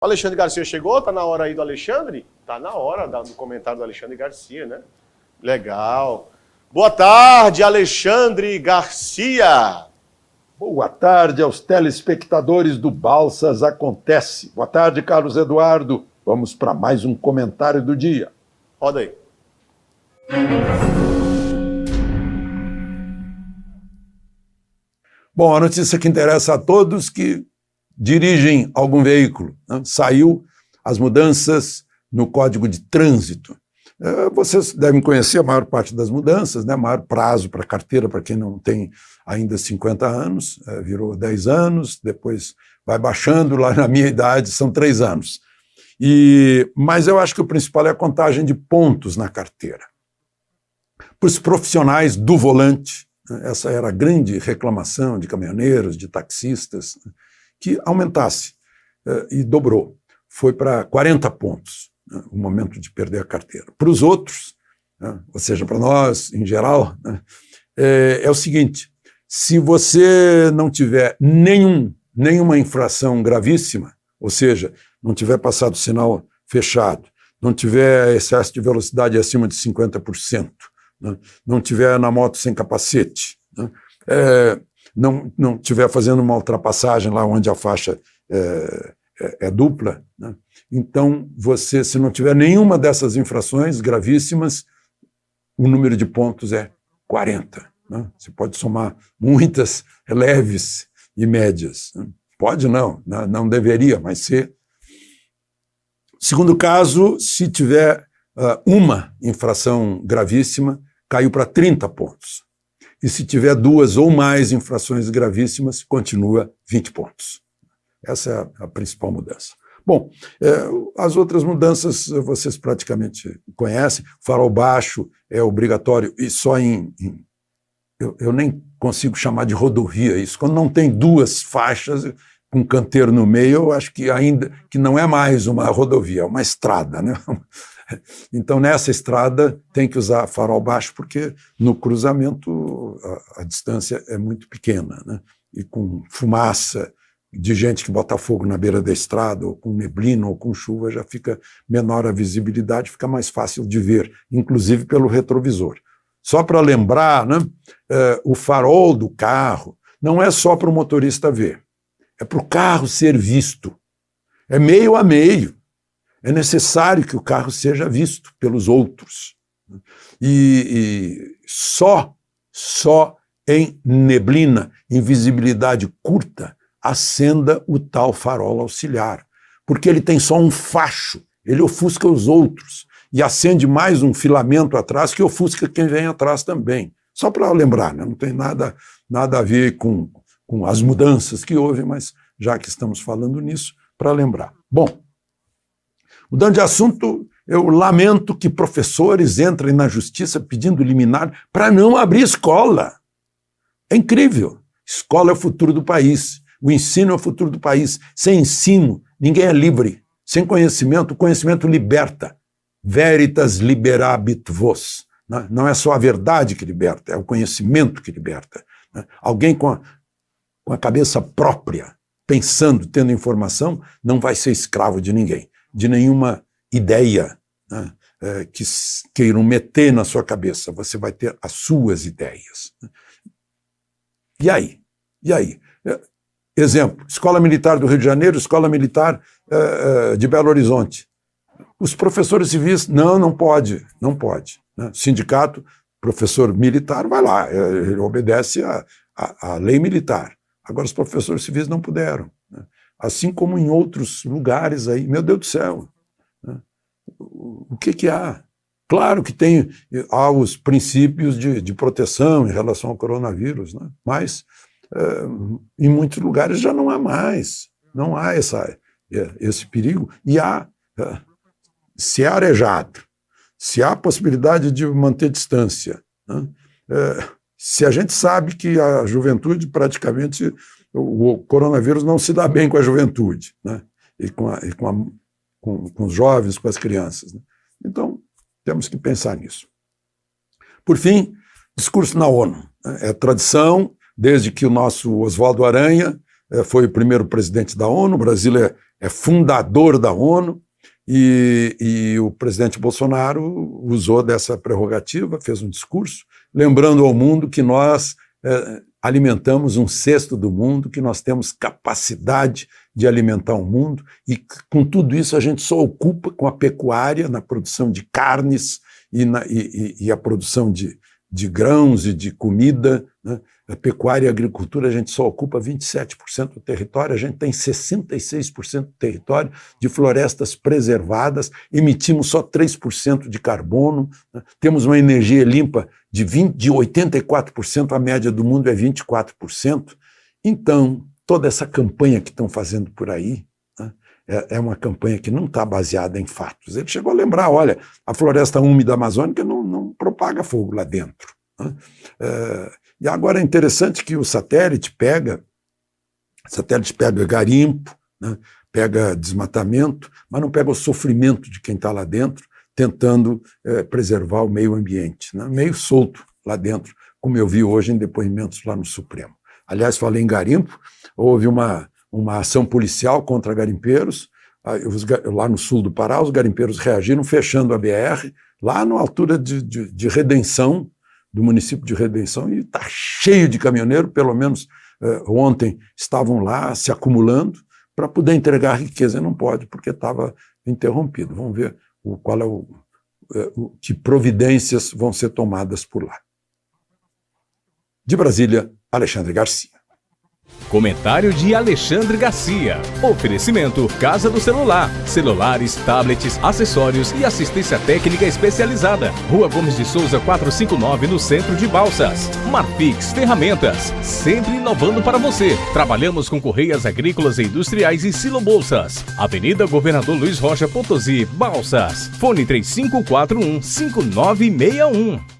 O Alexandre Garcia chegou? Tá na hora aí do Alexandre? Tá na hora do comentário do Alexandre Garcia, né? Legal. Boa tarde, Alexandre Garcia. Boa tarde aos telespectadores do Balsas Acontece. Boa tarde, Carlos Eduardo. Vamos para mais um comentário do dia. Roda aí. Bom, a notícia que interessa a todos que dirigem algum veículo, né? Saiu as mudanças no Código de Trânsito. Vocês devem conhecer a maior parte das mudanças, né? Maior prazo para carteira para quem não tem ainda 50 anos, virou 10 anos, depois vai baixando, lá na minha idade são 3 anos. Mas eu acho que o principal é a contagem de pontos na carteira. Para os profissionais do volante, essa era a grande reclamação de caminhoneiros, de taxistas, que aumentasse, e dobrou. Foi para 40 pontos, o momento de perder a carteira. Para os outros, ou seja, para nós, em geral, é o seguinte: se você não tiver nenhuma infração gravíssima, ou seja, não tiver passado o sinal fechado, não tiver excesso de velocidade acima de 50%, não tiver na moto sem capacete, não tiver fazendo uma ultrapassagem lá onde a faixa é dupla, né? Então, você, se não tiver nenhuma dessas infrações gravíssimas, o número de pontos é 40. Né? Você pode somar muitas leves e médias. Né? Pode não deveria, mas ser. Segundo caso, se tiver uma infração gravíssima, caiu para 30 pontos. E se tiver 2 ou mais infrações gravíssimas, continua 20 pontos. Essa é a principal mudança. Bom, as outras mudanças vocês praticamente conhecem. Farol baixo é obrigatório e só eu nem consigo chamar de rodovia isso. Quando não tem 2 faixas com canteiro no meio, eu acho que ainda que não é mais uma rodovia, é uma estrada, né? Então, nessa estrada, tem que usar farol baixo, porque no cruzamento a distância é muito pequena, né? E com fumaça de gente que bota fogo na beira da estrada, ou com neblina, ou com chuva, já fica menor a visibilidade, fica mais fácil de ver, inclusive pelo retrovisor. Só para lembrar, né, o farol do carro não é só para o motorista ver, é para o carro ser visto. É meio a meio. É necessário que o carro seja visto pelos outros. E só em neblina, em visibilidade curta, acenda o tal farol auxiliar. Porque ele tem só um facho, ele ofusca os outros. E acende mais um filamento atrás que ofusca quem vem atrás também. Só para lembrar, né? Não tem nada a ver com as mudanças que houve, mas já que estamos falando nisso, para lembrar. Bom, mudando de assunto, eu lamento que professores entrem na justiça pedindo liminar para não abrir escola. É incrível. Escola é o futuro do país. O ensino é o futuro do país. Sem ensino, ninguém é livre. Sem conhecimento, o conhecimento liberta. Veritas liberabit vos. Não é só a verdade que liberta, é o conhecimento que liberta. Alguém com a cabeça própria, pensando, tendo informação, não vai ser escravo de ninguém, de nenhuma ideia, né, que queiram meter na sua cabeça. Você vai ter as suas ideias. E aí? Exemplo, Escola Militar do Rio de Janeiro, Escola Militar de Belo Horizonte. Os professores civis, não pode. Né? Sindicato, professor militar, vai lá, ele obedece à lei militar. Agora, os professores civis não puderam. Né? Assim como em outros lugares aí. Meu Deus do céu. Né? O que há? Claro que há os princípios de proteção em relação ao coronavírus, né? Mas em muitos lugares já não há mais. Não há esse perigo. E se é arejado, se há possibilidade de manter distância, né? Se a gente sabe que a juventude praticamente, o coronavírus não se dá bem com a juventude, né? E com os jovens, com as crianças, né? Então, temos que pensar nisso. Por fim, discurso na ONU. É tradição, desde que o nosso Oswaldo Aranha foi o primeiro presidente da ONU, o Brasil é fundador da ONU, e o presidente Bolsonaro usou dessa prerrogativa, fez um discurso, lembrando ao mundo que nós alimentamos 1/6 do mundo, que nós temos capacidade de alimentar o mundo, e com tudo isso a gente só ocupa com a pecuária, na produção de carnes e a produção de grãos e de comida, né? A pecuária e a agricultura, a gente só ocupa 27% do território, a gente tem 66% do território de florestas preservadas, emitimos só 3% de carbono, né? Temos uma energia limpa de 84%, a média do mundo é 24%. Então, toda essa campanha que estão fazendo por aí, né, é uma campanha que não está baseada em fatos. Ele chegou a lembrar, olha, a floresta úmida amazônica não propaga fogo lá dentro, né? E agora é interessante que o satélite pega garimpo, né, pega desmatamento, mas não pega o sofrimento de quem está lá dentro, tentando preservar o meio ambiente, né, meio solto lá dentro, como eu vi hoje em depoimentos lá no Supremo. Aliás, falei em garimpo, houve uma ação policial contra garimpeiros, lá no sul do Pará, os garimpeiros reagiram fechando a BR, lá na altura de Redenção, do município de Redenção, e está cheio de caminhoneiro, pelo menos ontem estavam lá se acumulando para poder entregar a riqueza, e não pode, porque estava interrompido. Vamos ver que providências vão ser tomadas por lá. De Brasília, Alexandre Garcia. Comentário de Alexandre Garcia. Oferecimento Casa do Celular. Celulares, tablets, acessórios e assistência técnica especializada. Rua Gomes de Souza 459, no centro de Balsas. Marfix Ferramentas. Sempre inovando para você. Trabalhamos com correias agrícolas e industriais e silobolsas. Avenida Governador Luiz Rocha Potosí, Balsas. Fone 3541-5961.